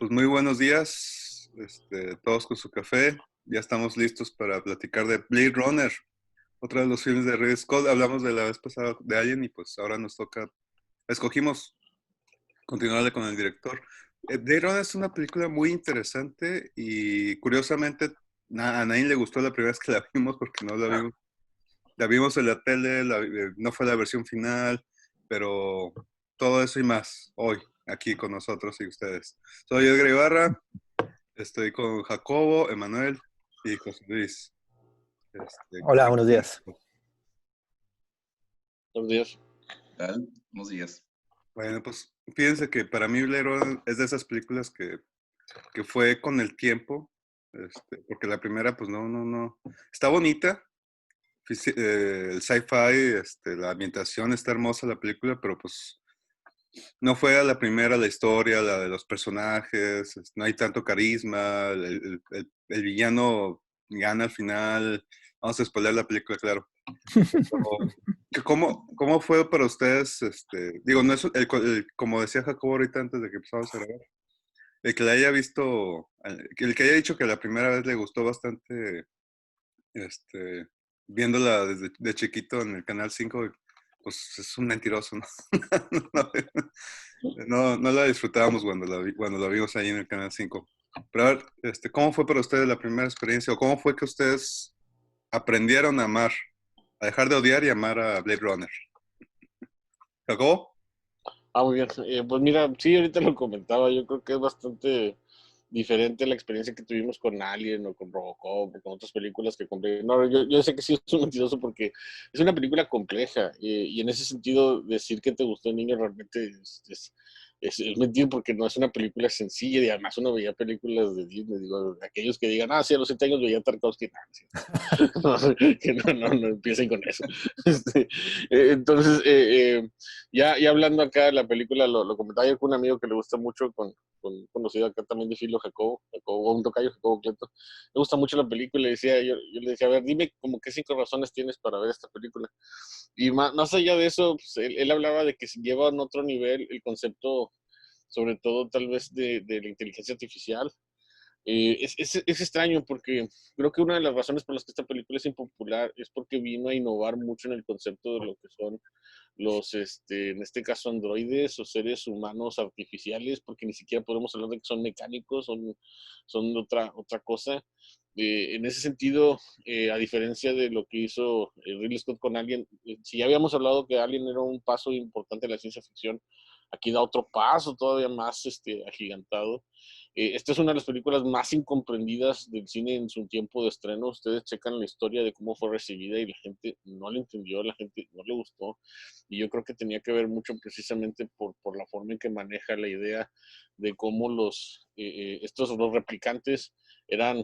Pues muy buenos días, todos con su café. Ya estamos listos para platicar de Blade Runner, otro de los filmes de Ridley Scott. Hablamos de la vez pasada de Alien y pues ahora nos toca, escogimos continuarle con el director. Blade Runner es una película muy interesante y curiosamente a nadie le gustó la primera vez que la vimos porque no la vimos en la tele, no fue la versión final, pero todo eso y más hoy aquí con nosotros y ustedes. Soy Edgar Ibarra. Estoy con Jacobo, Emanuel y José Luis. Hola, buenos días. Buenos días. ¿Qué tal? Buenos días. Bueno, pues fíjense que para mí Blade Runner es de esas películas que fue con el tiempo, porque la primera pues no. Está bonita, el sci-fi, la ambientación está hermosa la película, pero pues no fue a la primera la historia, la de los personajes, no hay tanto carisma, el villano gana al final. Vamos a spoiler la película, claro. ¿Cómo fue para ustedes? Digo, no es como decía Jacobo ahorita antes de que empezamos a grabar, el que la haya visto, el que haya dicho que la primera vez le gustó bastante, viéndola desde de chiquito en el Canal 5, pues es un mentiroso, ¿no? No la disfrutábamos cuando la vimos ahí en el Canal 5. Pero a ver, ¿cómo fue para ustedes la primera experiencia? ¿O cómo fue que ustedes aprendieron a amar, a dejar de odiar y amar a Blade Runner? ¿Jacobo? Muy bien. Pues mira, sí, ahorita lo comentaba, yo creo que es bastante diferente la experiencia que tuvimos con Alien o con Robocop o con otras películas que compré. No, yo sé que sí es un mentiroso porque es una película compleja y en ese sentido decir que te gustó el niño realmente es mentir porque no es una película sencilla y además uno veía películas de Disney, digo, aquellos que digan, sí, a los 7 años veía Tarkovsky, no, que no empiecen con eso. Entonces, ya hablando acá de la película, lo comentaba yo con un amigo que le gusta mucho, conocido acá también de filo, Jacobo, un tocayo, Jacobo Cleto. Le gusta mucho la película y yo le decía, a ver, dime como qué 5 razones tienes para ver esta película. Y más allá de eso, pues, él hablaba de que se lleva a otro nivel el concepto, sobre todo tal vez de la inteligencia artificial. Es extraño porque creo que una de las razones por las que esta película es impopular es porque vino a innovar mucho en el concepto de lo que son los, en este caso, androides o seres humanos artificiales, porque ni siquiera podemos hablar de que son mecánicos, son otra cosa. En ese sentido, a diferencia de lo que hizo Ridley Scott con Alien, si ya habíamos hablado que Alien era un paso importante en la ciencia ficción, aquí da otro paso todavía más agigantado. Esta es una de las películas más incomprendidas del cine en su tiempo de estreno. Ustedes checan la historia de cómo fue recibida y la gente no la entendió, la gente no le gustó. Y yo creo que tenía que ver mucho precisamente por la forma en que maneja la idea de cómo los replicantes eran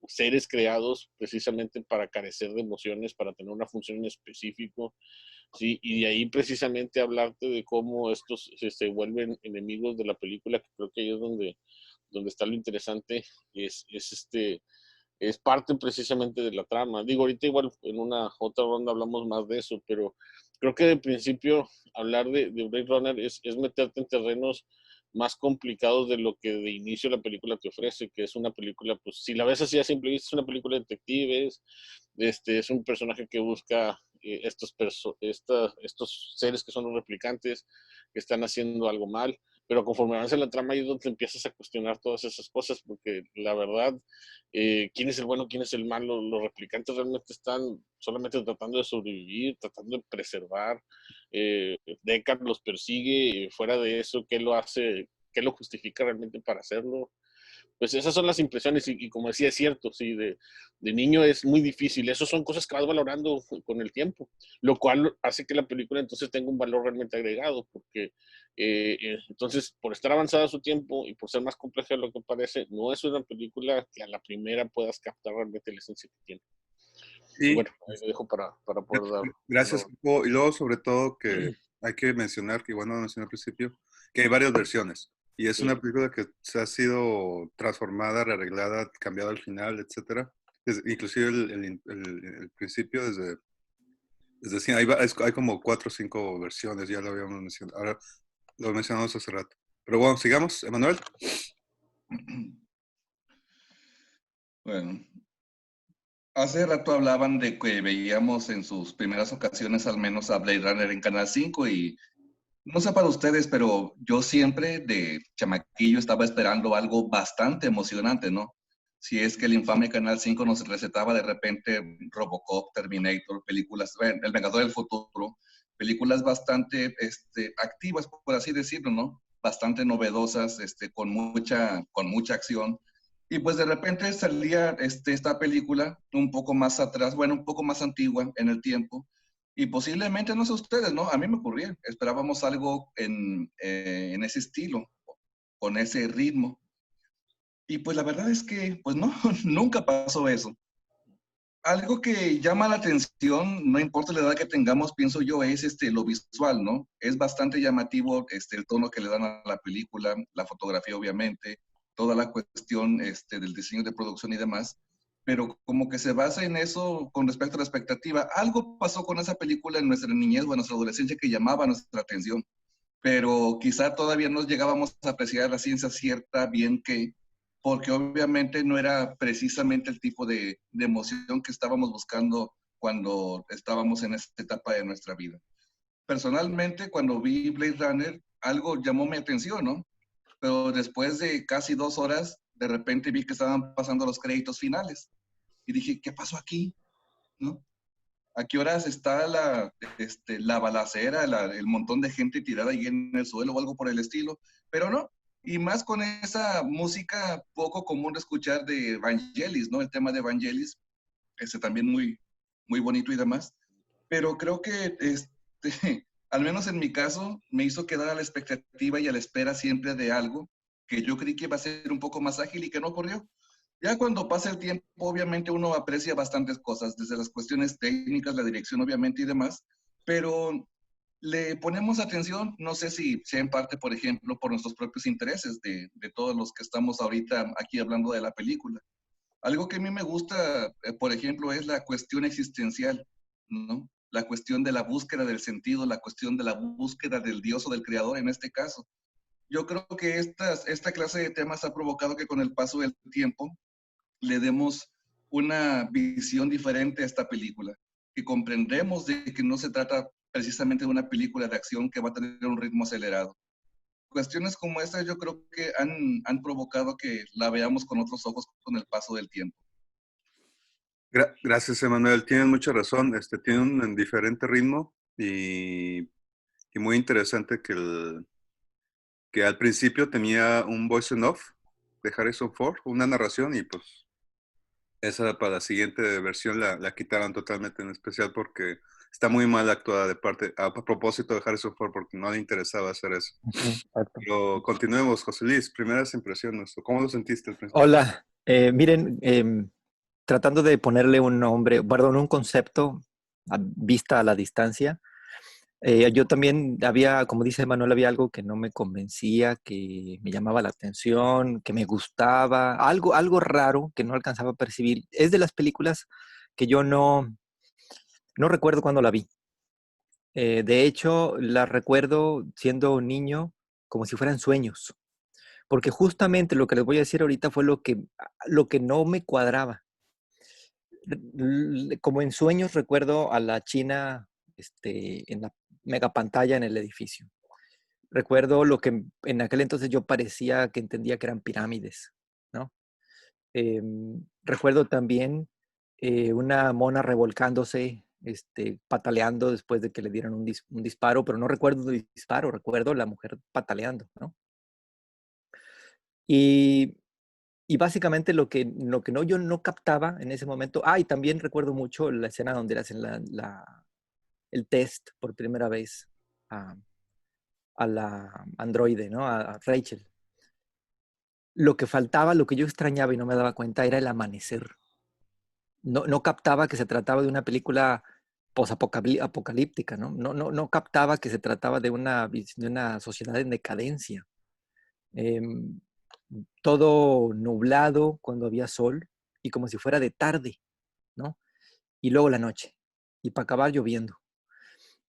seres creados precisamente para carecer de emociones, para tener una función en específico, ¿sí? Y de ahí precisamente hablarte de cómo estos se vuelven enemigos de la película, que creo que ahí es donde está lo interesante, es parte precisamente de la trama. Digo, ahorita igual en una otra ronda hablamos más de eso, pero creo que de principio hablar de Blade Runner es meterte en terrenos más complicados de lo que de inicio la película te ofrece, que es una película, pues si la ves así a simple vista, es una película de detectives, es un personaje que busca estos seres que son los replicantes, que están haciendo algo mal, pero conforme avanza la trama ahí es donde te empiezas a cuestionar todas esas cosas, porque la verdad, quién es el bueno, quién es el malo, los replicantes realmente están solamente tratando de sobrevivir, tratando de preservar, Deckard los persigue, fuera de eso, ¿qué lo hace, qué lo justifica realmente para hacerlo? Pues esas son las impresiones y como decía, es cierto, sí, de niño es muy difícil, esas son cosas que vas valorando con el tiempo, lo cual hace que la película entonces tenga un valor realmente agregado, porque entonces por estar avanzada a su tiempo y por ser más compleja de lo que parece, no es una película que a la primera puedas captar realmente la esencia que tiene. Y Y bueno, ahí lo dejo para poder dar. gracias, Jacobo. Y luego, sobre todo, que hay que mencionar, que igual no mencioné al principio, que hay varias versiones. Y es Sí. una película que se ha sido transformada, rearreglada, cambiada al final, etcétera. Inclusive el principio, sí, hay como 4 o 5 versiones, ya lo habíamos mencionado. Ahora lo mencionamos hace rato. Pero bueno, sigamos, Emanuel. Bueno, hace rato hablaban de que veíamos en sus primeras ocasiones al menos a Blade Runner en Canal 5 y no sé para ustedes, pero yo siempre de chamaquillo estaba esperando algo bastante emocionante, ¿no? Si es que el infame Canal 5 nos recetaba de repente Robocop, Terminator, películas, El Vengador del Futuro, películas bastante activas, por así decirlo, ¿no? Bastante novedosas, con mucha acción. Y pues de repente salía esta película un poco más atrás, bueno, un poco más antigua en el tiempo, y posiblemente, no sé ustedes, ¿no? A mí me ocurría, esperábamos algo en ese estilo, con ese ritmo. Y pues la verdad es que, pues no, nunca pasó eso. Algo que llama la atención, no importa la edad que tengamos, pienso yo, es lo visual, ¿no? Es bastante llamativo el tono que le dan a la película, la fotografía, obviamente, toda la cuestión del diseño de producción y demás, pero como que se basa en eso con respecto a la expectativa. Algo pasó con esa película en nuestra niñez o en nuestra adolescencia que llamaba nuestra atención, pero quizá todavía no llegábamos a apreciar la ciencia cierta bien que, porque obviamente no era precisamente el tipo de emoción que estábamos buscando cuando estábamos en esta etapa de nuestra vida. Personalmente, cuando vi Blade Runner, algo llamó mi atención, ¿no? Pero después de casi 2 horas, de repente vi que estaban pasando los créditos finales y dije, ¿qué pasó aquí? ¿No? ¿A qué horas está la balacera, el montón de gente tirada ahí en el suelo o algo por el estilo? Pero no. Y más con esa música poco común de escuchar de Vangelis, ¿no? El tema de Vangelis, también muy, muy bonito y demás. Pero creo que, al menos en mi caso, me hizo quedar a la expectativa y a la espera siempre de algo que yo creí que iba a ser un poco más ágil y que no ocurrió. Ya cuando pasa el tiempo, obviamente uno aprecia bastantes cosas, desde las cuestiones técnicas, la dirección obviamente y demás, pero le ponemos atención, no sé si sea en parte, por ejemplo, por nuestros propios intereses de todos los que estamos ahorita aquí hablando de la película. Algo que a mí me gusta, por ejemplo, es la cuestión existencial, ¿no? La cuestión de la búsqueda del sentido, la cuestión de la búsqueda del Dios o del Creador en este caso. Yo creo que esta clase de temas ha provocado que con el paso del tiempo le demos una visión diferente a esta película, que comprendemos de que no se trata precisamente de una película de acción que va a tener un ritmo acelerado. Cuestiones como estas yo creo que han provocado que la veamos con otros ojos con el paso del tiempo. Gracias, Emanuel. Tienes mucha razón. Tiene un diferente ritmo y muy interesante que al principio tenía un voice en off de Harrison Ford, una narración, y pues esa para la siguiente versión la quitaron totalmente, en especial porque está muy mal actuada de parte, a propósito de Harrison Ford, porque no le interesaba hacer eso. Exacto. Pero continuemos, José Luis, primeras impresiones, ¿cómo lo sentiste al principio? Hola, miren, tratando de ponerle un nombre, perdón, un concepto vista a la distancia, yo también había, como dice Manuel, había algo que no me convencía, que me llamaba la atención, que me gustaba, algo raro que no alcanzaba a percibir. Es de las películas que yo no recuerdo cuando la vi. De hecho, la recuerdo siendo niño como si fueran sueños, porque justamente lo que les voy a decir ahorita fue lo que no me cuadraba. Como en sueños recuerdo a la china en la mega pantalla en el edificio. Recuerdo lo que en aquel entonces yo parecía que entendía que eran pirámides, ¿no? Recuerdo también una mona revolcándose, pataleando después de que le dieran un disparo, pero no recuerdo el disparo, recuerdo la mujer pataleando, ¿no? Y, y básicamente lo que no, yo no captaba en ese momento, y también recuerdo mucho la escena donde le hacen el test por primera vez a, a la androide, ¿no? A Rachel. Lo que faltaba, lo que yo extrañaba y no me daba cuenta era el amanecer. No captaba que se trataba de una película posapocalíptica, ¿no? No captaba que se trataba de una sociedad en decadencia. Em, Todo nublado cuando había sol y como si fuera de tarde, ¿no? Y luego la noche, y para acabar lloviendo.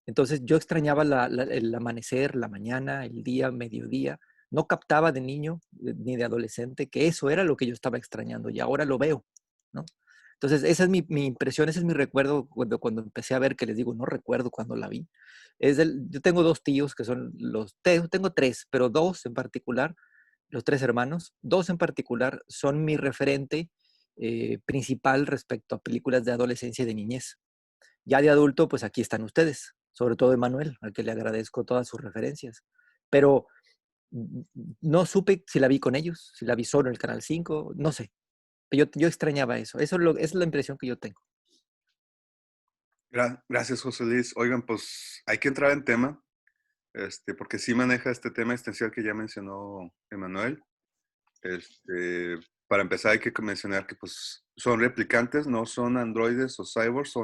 Entonces yo extrañaba el amanecer, la mañana, el día, mediodía. No captaba de niño ni de adolescente que eso era lo que yo estaba extrañando y ahora lo veo. ¿no? Entonces, esa es mi impresión, ese es mi recuerdo cuando empecé a ver, que les digo, no recuerdo cuando la vi. Yo tengo 2 tíos que son tengo 3, pero 2 en particular, los 3 hermanos, 2 en particular son mi referente principal respecto a películas de adolescencia y de niñez. Ya de adulto, pues aquí están ustedes, sobre todo Emanuel, al que le agradezco todas sus referencias. Pero no supe si la vi con ellos, si la vi solo en el Canal 5, no sé. Yo extrañaba eso. Esa es la impresión que yo tengo. Gracias, José Luis. Oigan, pues hay que entrar en tema, porque sí maneja este tema existencial que ya mencionó Emanuel. Para empezar hay que mencionar que pues son replicantes, no son androides o cyborgs,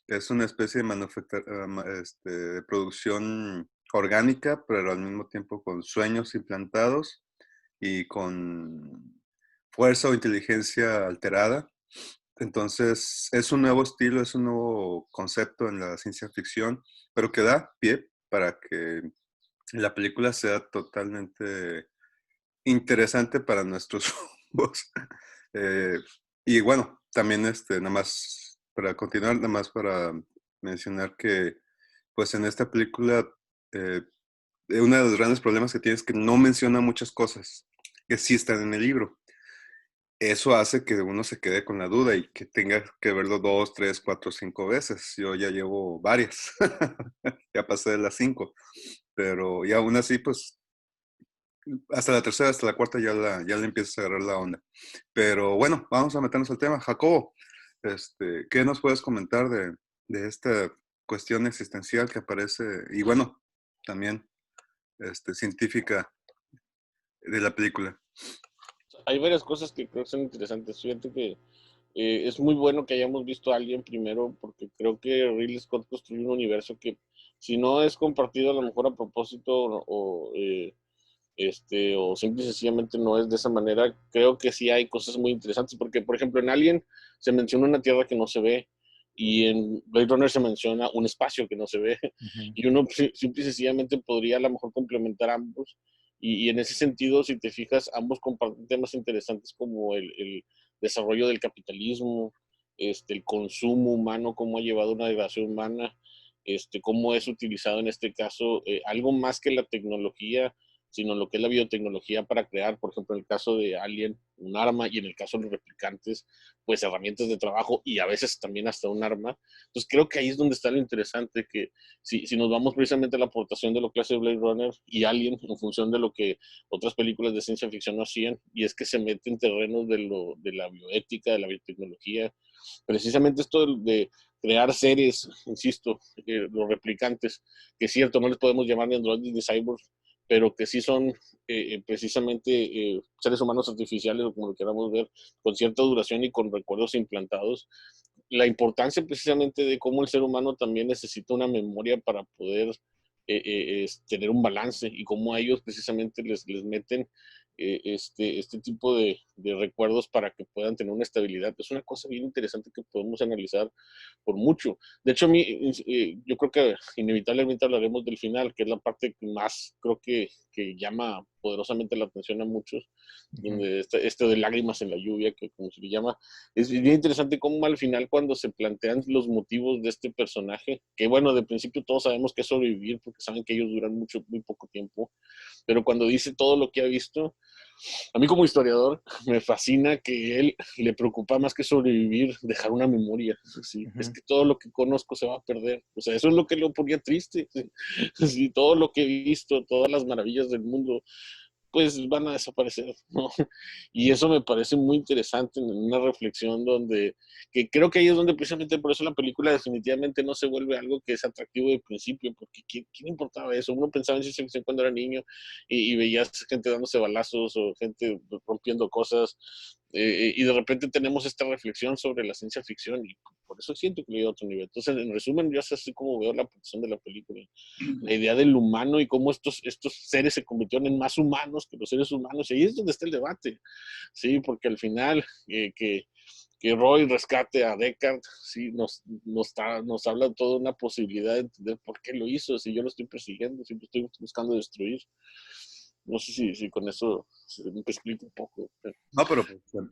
es una especie de de producción orgánica, pero al mismo tiempo con sueños implantados y con fuerza o inteligencia alterada. Entonces, es un nuevo estilo, es un nuevo concepto en la ciencia ficción, pero que da pie para que la película sea totalmente interesante para nuestros ojos. Eh, y bueno, también nada más para continuar, nada más para mencionar que pues en esta película uno de los grandes problemas que tiene es que no menciona muchas cosas que sí están en el libro. Eso hace que uno se quede con la duda y que tenga que verlo 2, 3, 4, 5 veces. Yo ya llevo varias, ya pasé de las 5, pero y aún así, pues hasta la tercera, hasta la cuarta ya le empiezas a agarrar la onda. Pero bueno, vamos a meternos al tema. Jacobo, ¿qué nos puedes comentar de esta cuestión existencial que aparece y bueno, también científica de la película? Hay varias cosas que creo que son interesantes. Fíjate que es muy bueno que hayamos visto a Alien primero, porque creo que Ridley Scott construyó un universo que, si no es compartido a lo mejor a propósito o simple y sencillamente no es de esa manera, creo que sí hay cosas muy interesantes, porque por ejemplo en Alien se menciona una tierra que no se ve, y en Blade Runner se menciona un espacio que no se ve, y uno simple y sencillamente podría a lo mejor complementar ambos, y en ese sentido, si te fijas, ambos comparten temas interesantes como el desarrollo del capitalismo, el consumo humano, cómo ha llevado una degradación humana, cómo es utilizado en este caso algo más que la tecnología, sino lo que es la biotecnología para crear, por ejemplo, en el caso de Alien, un arma, y en el caso de los replicantes, pues herramientas de trabajo y a veces también hasta un arma. Entonces creo que ahí es donde está lo interesante, que si nos vamos precisamente a la aportación de lo que hace Blade Runner y Alien en función de lo que otras películas de ciencia ficción no hacían, y es que se mete en terrenos de la bioética, de la biotecnología, precisamente esto de crear seres, insisto, los replicantes, que es cierto, no les podemos llamar ni androides ni cyborgs, pero que sí son precisamente seres humanos artificiales, o como lo queramos ver, con cierta duración y con recuerdos implantados. La importancia precisamente de cómo el ser humano también necesita una memoria para poder tener un balance, y cómo a ellos precisamente les meten este tipo de recuerdos para que puedan tener una estabilidad. Es una cosa bien interesante que podemos analizar por mucho. De hecho, a mí, yo creo que inevitablemente hablaremos del final, que es la parte que más creo que llama poderosamente la atención a muchos, donde esto de lágrimas en la lluvia, que como se le llama, es bien interesante cómo al final, cuando se plantean los motivos de este personaje, que bueno, de principio todos sabemos que es sobrevivir, porque saben que ellos duran muy poco tiempo, pero cuando dice todo lo que ha visto, a mí como historiador me fascina que él le preocupa más que sobrevivir, dejar una memoria. ¿Sí? Es que todo lo que conozco se va a perder. O sea, eso es lo que lo ponía triste. ¿Sí? Sí, todo lo que he visto, todas las maravillas del mundo, pues van a desaparecer, ¿no? Y eso me parece muy interesante, en una reflexión donde, que creo que ahí es donde precisamente por eso la película definitivamente no se vuelve algo que es atractivo de principio, porque ¿quién importaba eso? Uno pensaba en ciencia ficción cuando era niño y veías gente dándose balazos o gente rompiendo cosas, y de repente tenemos esta reflexión sobre la ciencia ficción, y por eso siento que le dio a otro nivel. Entonces, en resumen, yo así como veo la producción de la película, la idea del humano y cómo estos seres se convirtieron en más humanos que los seres humanos. Y ahí es donde está el debate, ¿sí? Porque al final, que Roy rescate a Deckard, sí, nos habla de toda una posibilidad de entender por qué lo hizo, si yo lo estoy persiguiendo, si lo estoy buscando destruir. No sé si con eso me explico un poco. No,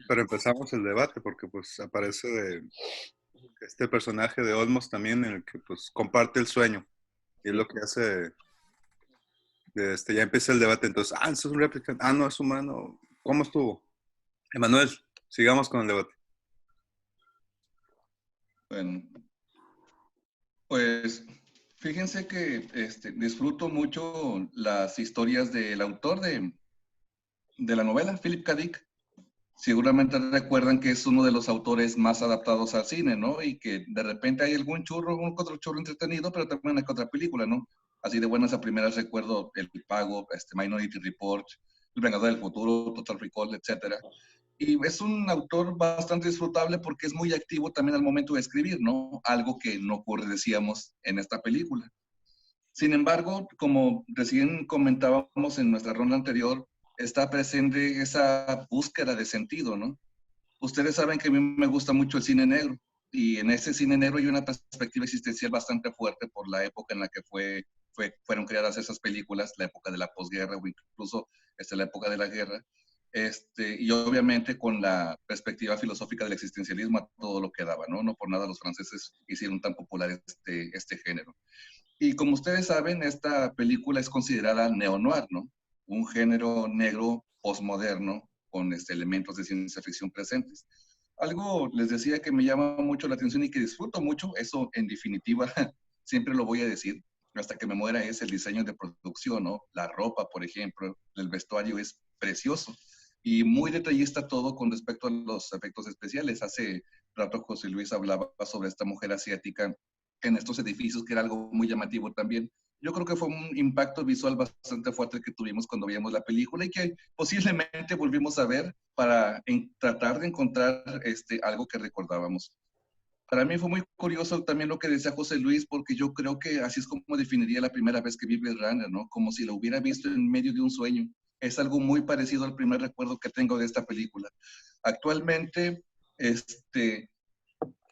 pero empezamos el debate porque pues aparece este personaje de Olmos también en el que pues comparte el sueño y es lo que hace, ya empieza el debate. Entonces, eso es un replicante, no, es humano. ¿Cómo estuvo? Emanuel, sigamos con el debate. Bueno, pues fíjense que disfruto mucho las historias del autor de la novela, Philip K. Dick. Seguramente recuerdan que es uno de los autores más adaptados al cine, ¿no? Y que de repente hay algún churro, un otro churro entretenido, pero también hay otra película, ¿no? Así de buenas a primeras recuerdo El Pago, Minority Report, El Vengador del Futuro, Total Recall, etcétera. Y es un autor bastante disfrutable porque es muy activo también al momento de escribir, ¿no? Algo que no ocurre, decíamos, en esta película. Sin embargo, como recién comentábamos en nuestra ronda anterior, está presente esa búsqueda de sentido, ¿no? Ustedes saben que a mí me gusta mucho el cine negro y en ese cine negro hay una perspectiva existencial bastante fuerte por la época en la que fueron creadas esas películas, la época de la posguerra o incluso la época de la guerra. Y obviamente con la perspectiva filosófica del existencialismo a todo lo que daba, ¿no? No por nada los franceses hicieron tan popular este género. Y como ustedes saben, esta película es considerada neo-noir, ¿no? Un género negro postmoderno con elementos de ciencia ficción presentes. Algo les decía que me llama mucho la atención y que disfruto mucho, eso en definitiva siempre lo voy a decir hasta que me muera, es el diseño de producción, ¿no? La ropa, por ejemplo, el vestuario es precioso y muy detallista todo con respecto a los efectos especiales. Hace rato José Luis hablaba sobre esta mujer asiática en estos edificios, que era algo muy llamativo también. Yo creo que fue un impacto visual bastante fuerte que tuvimos cuando vimos la película y que posiblemente volvimos a ver para tratar de encontrar algo que recordábamos. Para mí fue muy curioso también lo que decía José Luis, porque yo creo que así es como definiría la primera vez que vi Blade Runner, ¿no? Como si lo hubiera visto en medio de un sueño. Es algo muy parecido al primer recuerdo que tengo de esta película. Actualmente, les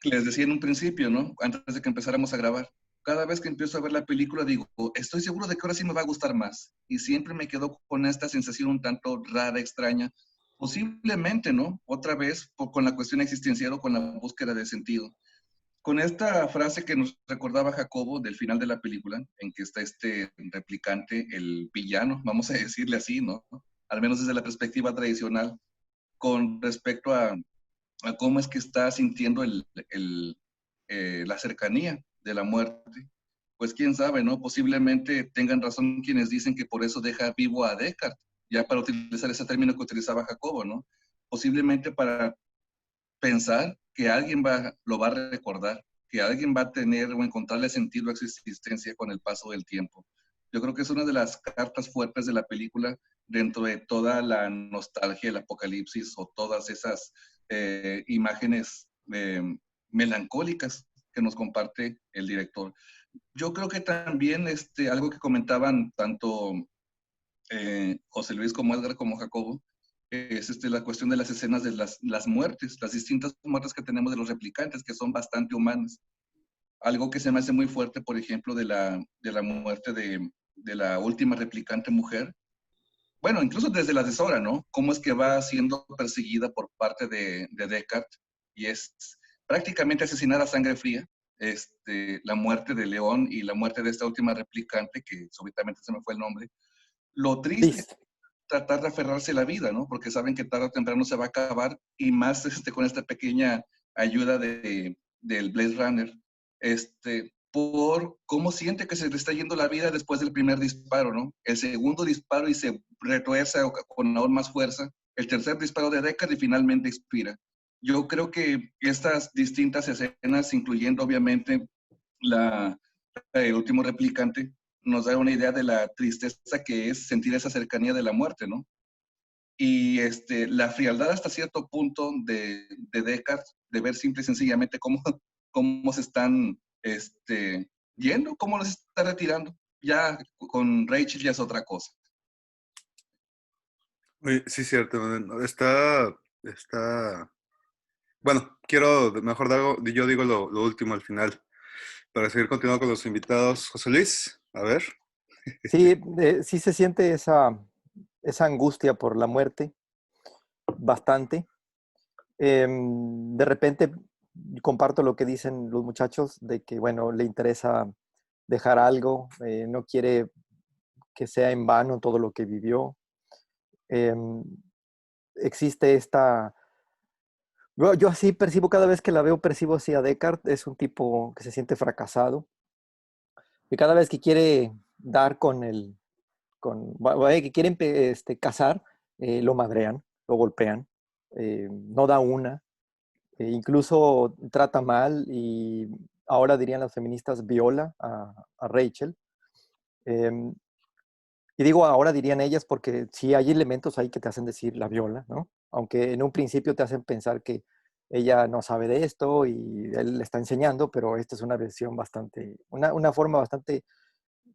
decía en un principio, ¿no? Antes de que empezáramos a grabar. Cada vez que empiezo a ver la película digo, estoy seguro de que ahora sí me va a gustar más. Y siempre me quedo con esta sensación un tanto rara, extraña. Posiblemente, ¿no? Otra vez con la cuestión existencial o con la búsqueda de sentido. Con esta frase que nos recordaba Jacobo del final de la película, en que está este replicante, el villano, vamos a decirle así, ¿no? Al menos desde la perspectiva tradicional, con respecto a cómo es que está sintiendo la cercanía de la muerte. Pues quién sabe, ¿no? Posiblemente tengan razón quienes dicen que por eso deja vivo a Descartes, ya para utilizar ese término que utilizaba Jacobo, ¿no? Posiblemente para pensar que alguien lo va a recordar, que alguien va a tener o encontrarle sentido a su existencia con el paso del tiempo. Yo creo que es una de las cartas fuertes de la película dentro de toda la nostalgia, el apocalipsis o todas esas imágenes melancólicas que nos comparte el director. Yo creo que también algo que comentaban tanto José Luis como Edgar como Jacobo, es la cuestión de las escenas de las muertes, las distintas muertes que tenemos de los replicantes, que son bastante humanas. Algo que se me hace muy fuerte, por ejemplo, de la muerte de la última replicante mujer. Bueno, incluso desde la de Sora, ¿no? Cómo es que va siendo perseguida por parte de Descartes y es prácticamente asesinada a sangre fría. La muerte de León y la muerte de esta última replicante, que súbitamente se me fue el nombre. Lo triste, Liz. tratar de aferrarse a la vida, ¿no? Porque saben que tarde o temprano se va a acabar y más con esta pequeña ayuda del Blade Runner, por cómo siente que se le está yendo la vida después del primer disparo, ¿no? El segundo disparo y se retuerce con aún más fuerza. El tercer disparo de Deckard y finalmente expira. Yo creo que estas distintas escenas, incluyendo obviamente el último replicante, nos da una idea de la tristeza que es sentir esa cercanía de la muerte, ¿no? Y la frialdad hasta cierto punto de Descartes, de ver simple y sencillamente cómo se están yendo, cómo los está retirando. Ya con Rachel ya es otra cosa. Oye, sí, cierto. Está. Bueno, mejor yo digo lo último al final, para seguir continuando con los invitados. José Luis, a ver. Sí, sí se siente esa angustia por la muerte bastante. De repente comparto lo que dicen los muchachos de que, bueno, le interesa dejar algo, no quiere que sea en vano todo lo que vivió. Em, Existe esta... Yo así percibo, cada vez que la veo, percibo así a Descartes, es un tipo que se siente fracasado, y cada vez que quiere dar con el, que quiere casar, lo madrean, lo golpean, no da una, incluso trata mal y ahora dirían las feministas viola a Rachel. Em, y digo ahora dirían ellas porque sí hay elementos ahí que te hacen decir la viola, ¿no? Aunque en un principio te hacen pensar que ella no sabe de esto y él le está enseñando, pero esta es una versión bastante, una forma bastante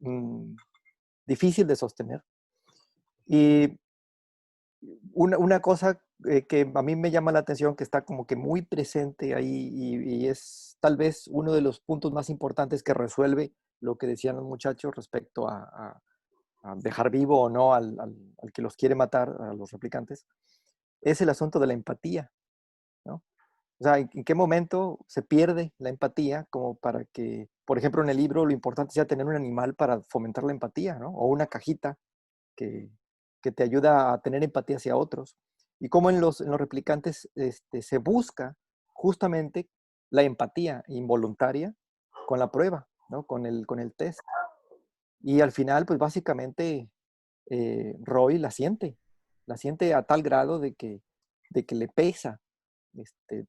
mm, difícil de sostener. Y una cosa que a mí me llama la atención, que está como que muy presente ahí y es tal vez uno de los puntos más importantes que resuelve lo que decían los muchachos respecto a dejar vivo o no al que los quiere matar, a los replicantes, es el asunto de la empatía, ¿no? O sea, ¿en qué momento se pierde la empatía como para que, por ejemplo, en el libro lo importante sea tener un animal para fomentar la empatía, ¿no? O una cajita que, que te ayuda a tener empatía hacia otros. Y cómo en los replicantes se busca justamente la empatía involuntaria con la prueba, ¿no? Con el test. Y al final, pues básicamente Roy la siente a tal grado de que le pesa este,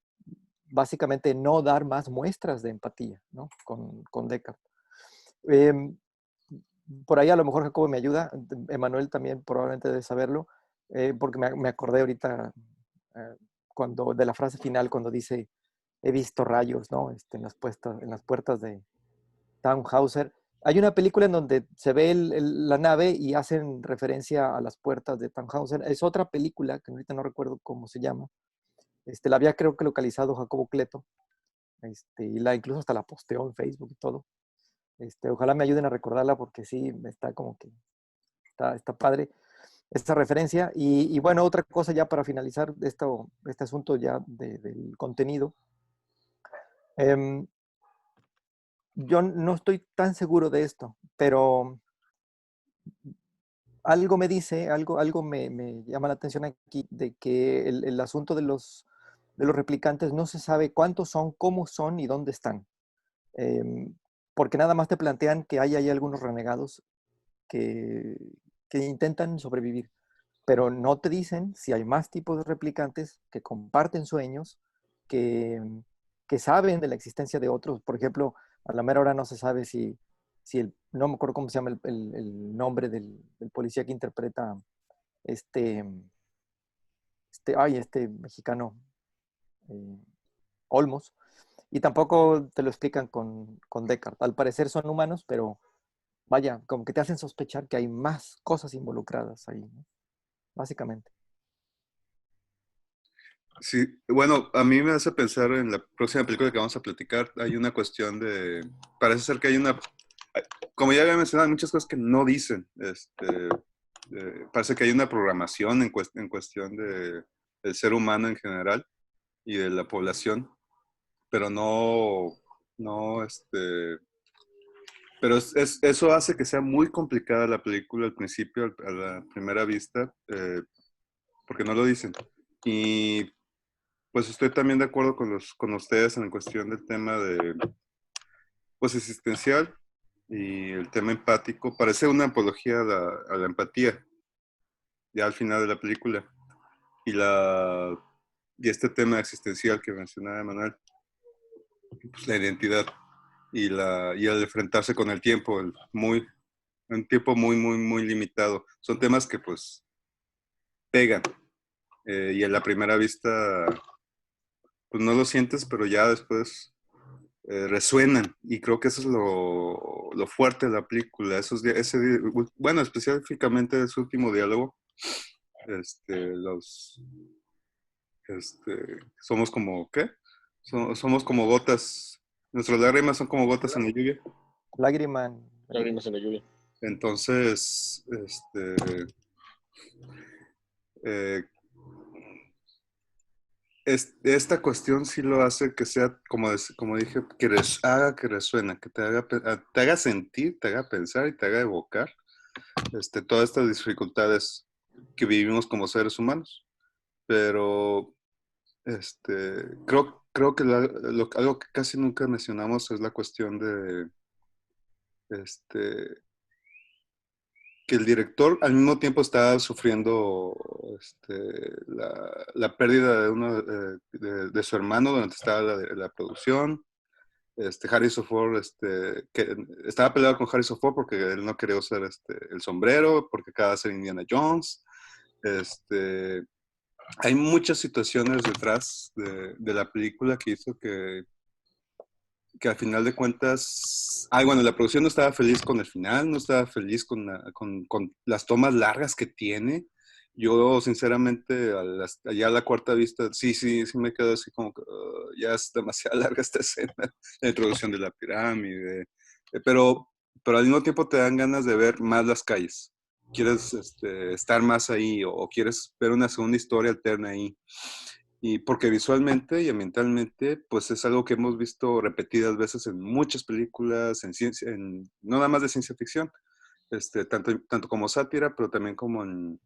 básicamente no dar más muestras de empatía, ¿no? Con Descartes. Em, por ahí a lo mejor Jacobo me ayuda, Emanuel también probablemente debe saberlo, porque me acordé ahorita eh, cuando, de la frase final cuando dice, he visto rayos, ¿no? En las puertas de Tannhauser. Hay una película en donde se ve la nave y hacen referencia a las puertas de Tannhauser. Es otra película, que ahorita no recuerdo cómo se llama. La había creo que localizado Jacobo Cleto. Y incluso hasta la posteó en Facebook y todo. Ojalá me ayuden a recordarla porque sí, está como que está padre esta referencia. Y bueno, otra cosa ya para finalizar este asunto ya del contenido. Yo no estoy tan seguro de esto, pero algo me dice, algo me llama la atención aquí, de que el asunto de los replicantes no se sabe cuántos son, cómo son y dónde están. Em, Porque nada más te plantean que hay algunos renegados que, que intentan sobrevivir, pero no te dicen si hay más tipos de replicantes que comparten sueños, que, que saben de la existencia de otros. Por ejemplo, a la mera hora no se sabe no me acuerdo cómo se llama el nombre del policía que interpreta este, este mexicano, eh, Olmos, y tampoco te lo explican con Descartes. Al parecer son humanos, pero vaya, como que te hacen sospechar que hay más cosas involucradas ahí, ¿no? Básicamente. Sí, bueno, a mí me hace pensar en la próxima película que vamos a platicar. Hay una cuestión de, parece ser que hay una, como ya había mencionado, hay muchas cosas que no dicen. Parece que hay una programación en cuestión del ser humano en general y de la población, pero no, pero eso hace que sea muy complicada la película al principio, a la primera vista, porque no lo dicen. Y pues estoy también de acuerdo con ustedes en cuestión del tema de, pues, existencial y el tema empático. Parece una apología a la empatía, ya al final de la película. Y este tema existencial que mencionaba Manuel, pues la identidad y el enfrentarse con el tiempo, un tiempo muy, muy, muy limitado. Son temas que pues pegan y en la primera vista pues no lo sientes, pero ya después resuenan y creo que eso es lo fuerte de la película. Bueno, específicamente ese último diálogo, los, somos como, ¿qué? Somos como gotas, nuestras lágrimas son como gotas en la lluvia. Lágrima. Lágrimas en la lluvia. Entonces, eh, esta cuestión sí lo hace que sea, como dije, haga que resuena, que te haga sentir, te haga pensar y te haga evocar todas estas dificultades que vivimos como seres humanos. Pero creo que algo que casi nunca mencionamos es la cuestión de que el director al mismo tiempo está sufriendo la pérdida de uno de su hermano durante estaba la producción. Harrison Ford, que estaba peleado con Harrison Ford porque él no quería usar el sombrero, porque acaba de ser Indiana Jones. Hay muchas situaciones detrás de la película que hizo que al final de cuentas, bueno, la producción no estaba feliz con el final, no estaba feliz con las tomas largas que tiene. Yo, sinceramente, ya a la cuarta vista, sí me quedo así como que ya es demasiado larga esta escena, la introducción de la pirámide, pero, pero al mismo tiempo te dan ganas de ver más las calles. Quieres estar más ahí o quieres ver una segunda historia alterna ahí. Y porque visualmente y ambientalmente, pues es algo que hemos visto repetidas veces en muchas películas, en ciencia, no nada más de ciencia ficción, tanto como sátira, pero también como en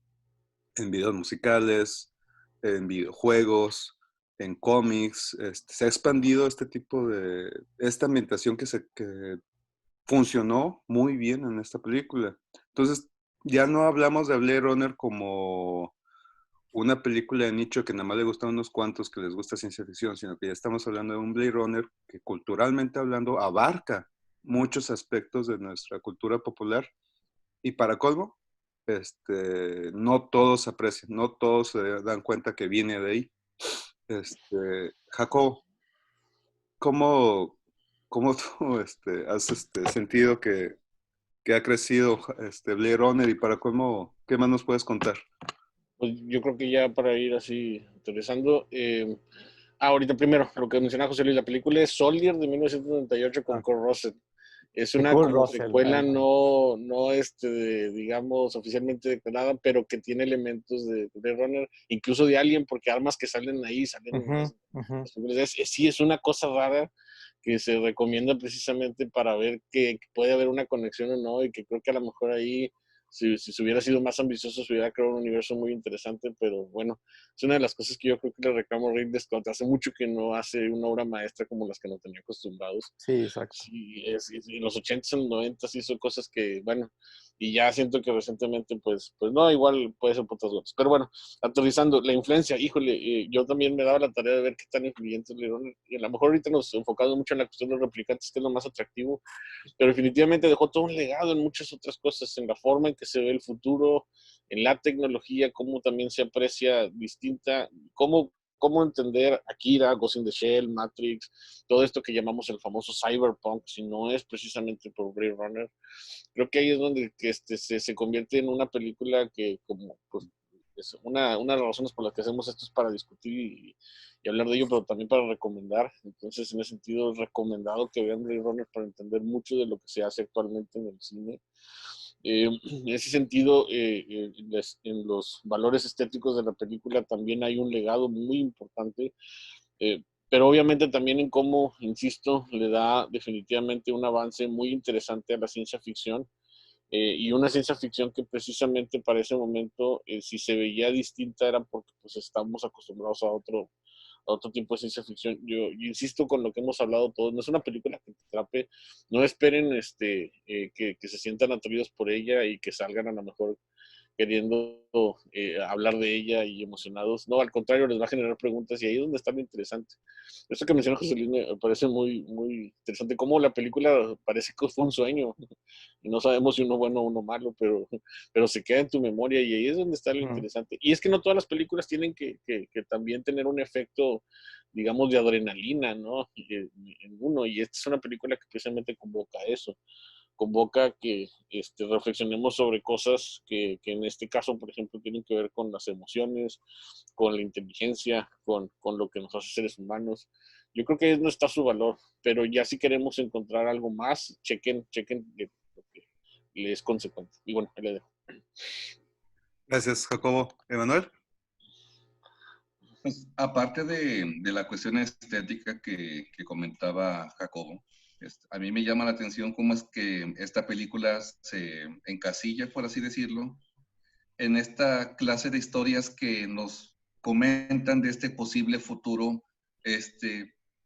videos musicales, en videojuegos, en cómics. Se ha expandido este tipo esta ambientación que funcionó muy bien en esta película. Entonces, ya no hablamos de Blade Runner como una película de nicho que nada más le gusta a unos cuantos que les gusta ciencia ficción, sino que ya estamos hablando de un Blade Runner que culturalmente hablando abarca muchos aspectos de nuestra cultura popular y para colmo, no todos aprecian, no todos se dan cuenta que viene de ahí. Jacob, ¿cómo tú has sentido que ha crecido Blade Runner y para colmo, qué más nos puedes contar? Pues yo creo que ya para ir así interesando, ahorita primero, lo que mencionaba José Luis, la película es Soldier de 1998 con Kurt Russell. Es De una Kurt como Russell, secuela no digamos, oficialmente declarada, pero que tiene elementos de Blade Runner, incluso de Alien, porque armas que salen ahí, salen en las películas. Sí, es una cosa rara que se recomienda precisamente para ver que puede haber una conexión o no, y que creo que a lo mejor ahí, si se hubiera sido más ambicioso, se hubiera creado un universo muy interesante, pero bueno, es una de las cosas que yo creo que le reclamo a Ridley Scott. Hace mucho que no hace una obra maestra como las que nos tenía acostumbrados. Sí, exacto. Sí, en los 80s, en los 90s hizo cosas que, bueno, y ya siento que recientemente, pues no, igual puede ser por otras cosas. Pero bueno, aterrizando, la influencia, híjole, yo también me daba la tarea de ver qué tan influyente es León. Y a lo mejor ahorita nos enfocamos mucho en la cuestión de los replicantes, que es lo más atractivo, pero definitivamente dejó todo un legado en muchas otras cosas, en la forma en que se ve el futuro, en la tecnología, cómo también se aprecia distinta, cómo entender Akira, Ghost in the Shell, Matrix, todo esto que llamamos el famoso cyberpunk, si no es precisamente por Blade Runner. Creo que ahí es donde que se convierte en una película que como pues, es una de las razones por las que hacemos esto es para discutir y hablar de ello, pero también para recomendar. Entonces, en ese sentido, es recomendado que vean Blade Runner para entender mucho de lo que se hace actualmente en el cine. En ese sentido, en los valores estéticos de la película también hay un legado muy importante, pero obviamente también en cómo, insisto, le da definitivamente un avance muy interesante a la ciencia ficción, y una ciencia ficción que precisamente para ese momento, si se veía distinta era porque pues estamos acostumbrados a otro tipo de ciencia ficción. Yo insisto con lo que hemos hablado todos, no es una película que te atrape, no esperen que se sientan atraídos por ella y que salgan a lo mejor queriendo hablar de ella y emocionados. No, al contrario, les va a generar preguntas y ahí es donde está lo interesante. Esto que menciona José Luis me parece muy, muy interesante, cómo la película parece que fue un sueño y no sabemos si uno bueno o uno malo, pero se queda en tu memoria y ahí es donde está lo interesante. Y es que no todas las películas tienen que también tener un efecto, digamos, de adrenalina, ¿no? En uno, y esta es una película que precisamente convoca eso, convoca que reflexionemos sobre cosas que en este caso, por ejemplo, tienen que ver con las emociones, con la inteligencia, con lo que nos hace seres humanos. Yo creo que no está su valor, pero ya si queremos encontrar algo más, chequen lo que le es consecuente. Y bueno, ahí le dejo. Gracias, Jacobo. ¿Emanuel? Pues, aparte de la cuestión estética que comentaba Jacobo, a mí me llama la atención cómo es que esta película se encasilla, por así decirlo, en esta clase de historias que nos comentan de este posible futuro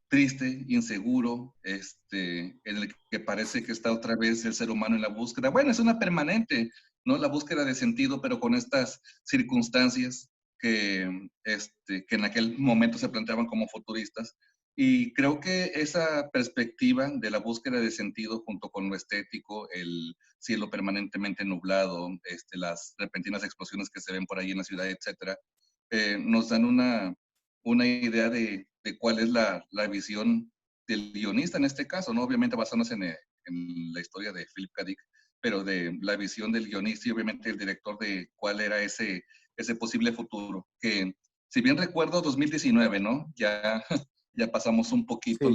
triste, inseguro, en el que parece que está otra vez el ser humano en la búsqueda. Bueno, es una permanente, ¿no? La búsqueda de sentido, pero con estas circunstancias que en aquel momento se planteaban como futuristas. Y creo que esa perspectiva de la búsqueda de sentido junto con lo estético, el cielo permanentemente nublado, las repentinas explosiones que se ven por ahí en la ciudad, etcétera, nos dan una idea de cuál es la visión del guionista en este caso, ¿no? Obviamente basándose en la historia de Philip K. Dick, pero de la visión del guionista y obviamente el director de cuál era ese posible futuro, que si bien recuerdo 2019, ¿no? Ya, ya pasamos un poquito Sí.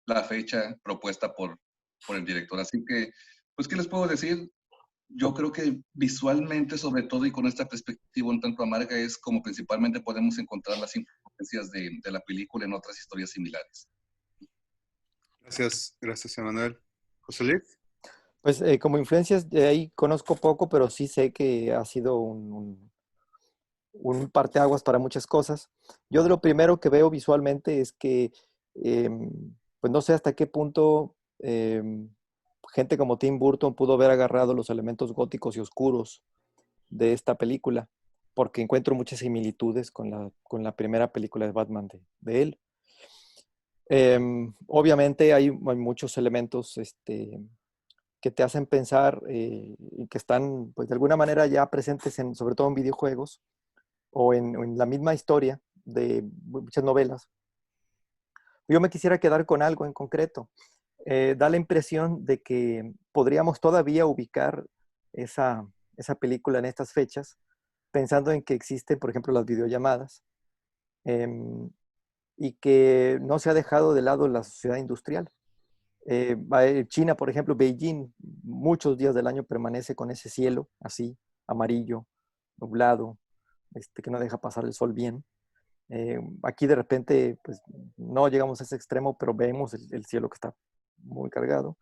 la fecha propuesta por el director. Así que, pues, ¿qué les puedo decir? Yo creo que visualmente, sobre todo, y con esta perspectiva un tanto amarga, es como principalmente podemos encontrar las influencias de la película en otras historias similares. Gracias, Emanuel. José Luis. Pues como influencias de ahí conozco poco, pero sí sé que ha sido un parteaguas para muchas cosas. Yo de lo primero que veo visualmente es que, pues no sé hasta qué punto gente como Tim Burton pudo haber agarrado los elementos góticos y oscuros de esta película, porque encuentro muchas similitudes con la primera película de Batman de él. Obviamente hay muchos elementos que te hacen pensar y que están, pues de alguna manera ya presentes sobre todo en videojuegos o en la misma historia de muchas novelas. Yo me quisiera quedar con algo en concreto. Da la impresión de que podríamos todavía ubicar esa película en estas fechas, pensando en que existen, por ejemplo, las videollamadas, y que no se ha dejado de lado la sociedad industrial. China, por ejemplo, Beijing, muchos días del año permanece con ese cielo así, amarillo, nublado, que no deja pasar el sol bien. Aquí de repente, pues no llegamos a ese extremo, pero vemos el cielo que está muy cargado.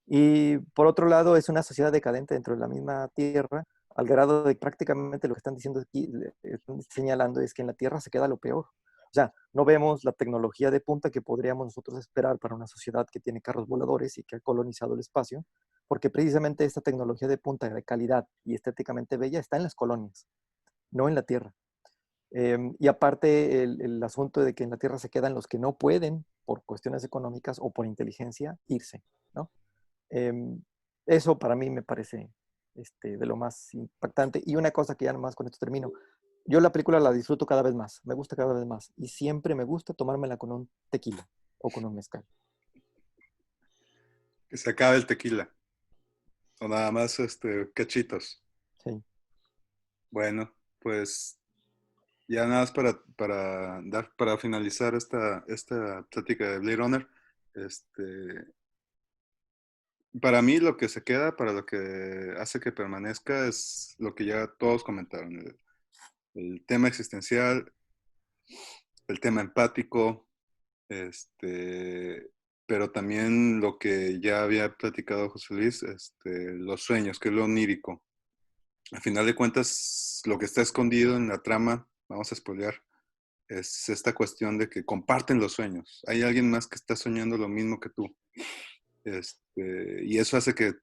Y por otro lado, es una sociedad decadente dentro de la misma Tierra, al grado de prácticamente lo que están diciendo aquí, están señalando es que en la Tierra se queda lo peor. O sea, no vemos la tecnología de punta que podríamos nosotros esperar para una sociedad que tiene carros voladores y que ha colonizado el espacio, porque precisamente esta tecnología de punta de calidad y estéticamente bella está en las colonias, no en la Tierra. Y aparte el asunto de que en la Tierra se quedan los que no pueden, por cuestiones económicas o por inteligencia, irse, ¿no? Eso para mí me parece de lo más impactante. Y una cosa que ya nomás con esto termino. Yo la película la disfruto cada vez más, me gusta cada vez más. Y siempre me gusta tomármela con un tequila o con un mezcal. Que se acabe el tequila. O nada más cachitos. Sí. Bueno, pues ya nada más para finalizar esta plática de Blade Runner. Para mí lo que se queda, para lo que hace que permanezca, es lo que ya todos comentaron. El tema existencial, el tema empático, pero también lo que ya había platicado José Luis, los sueños, que es lo onírico. Al final de cuentas, lo que está escondido en la trama, vamos a spoilear, es esta cuestión de que comparten los sueños. Hay alguien más que está soñando lo mismo que tú. Y eso hace que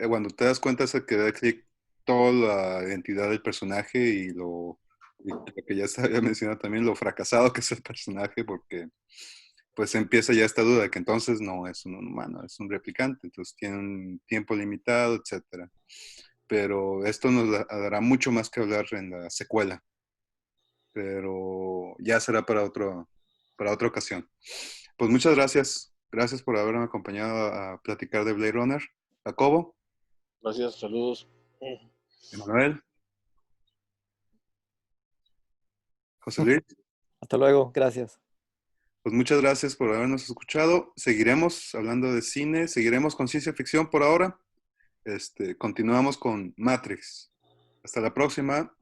cuando te das cuenta es que da clic toda la identidad del personaje y lo que ya se había mencionado también, lo fracasado que es el personaje, porque pues empieza ya esta duda de que entonces no es un humano, es un replicante, entonces tiene un tiempo limitado, etcétera. Pero esto nos dará mucho más que hablar en la secuela, pero ya será para otra ocasión. Pues muchas gracias por haberme acompañado a platicar de Blade Runner. Jacobo. Gracias, saludos. Emanuel. José Luis. Hasta luego, gracias. Pues muchas gracias por habernos escuchado. Seguiremos hablando de cine, seguiremos con ciencia ficción por ahora. Continuamos con Matrix. Hasta la próxima.